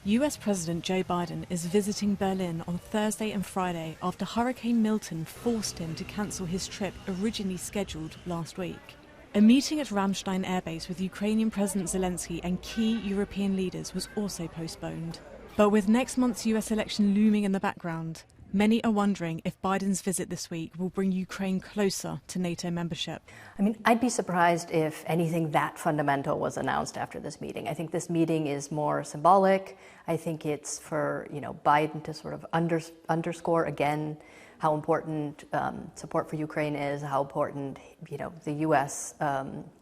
US President Joe Biden is visiting Berlin on Thursday and Friday after Hurricane Milton forced him to cancel his trip originally scheduled last week. A meeting at Ramstein Air Base with Ukrainian President Zelensky and key European leaders was also postponed. But with next month's US election looming in the background, many are wondering if Biden's visit this week will bring Ukraine closer to NATO membership. I mean, I'd be surprised if anything that fundamental was announced after this meeting. I think this meeting is more symbolic. I think it's for, Biden to sort of underscore again how important support for Ukraine is, how important, the U.S.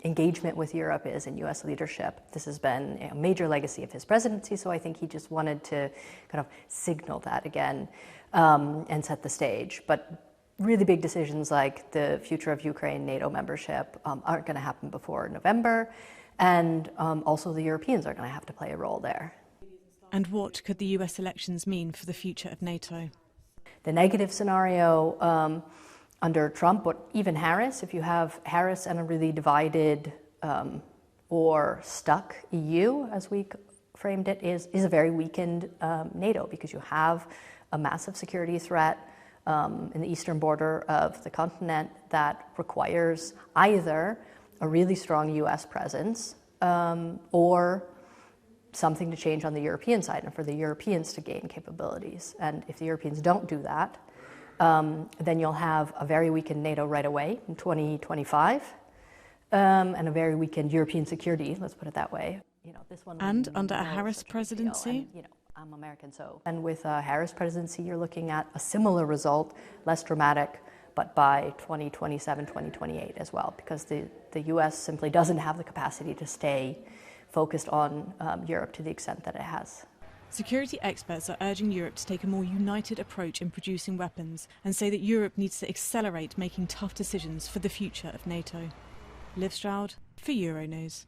Engagement with Europe is and U.S. leadership. This has been a major legacy of his presidency, so I think he just wanted to kind of signal that again and set the stage. But really big decisions like the future of Ukraine NATO membership aren't going to happen before November, and also the Europeans are going to have to play a role there. And what could the US elections mean for the future of NATO? The negative scenario under Trump, but even Harris, if you have Harris and a really divided or stuck EU, as we framed it, is a very weakened NATO, because you have a massive security threat in the eastern border of the continent that requires either a really strong US presence or something to change on the European side and for the Europeans to gain capabilities. And if the Europeans don't do that, then you'll have a very weakened NATO right away in 2025 and a very weakened European security, let's put it that way. And under a Harris presidency? I'm American, so. And with a Harris presidency, you're looking at a similar result, less dramatic, but by 2027, 2028 as well, because the US simply doesn't have the capacity to stay focused on Europe to the extent that it has. Security experts are urging Europe to take a more united approach in producing weapons and say that Europe needs to accelerate making tough decisions for the future of NATO. Liv Stroud for Euronews.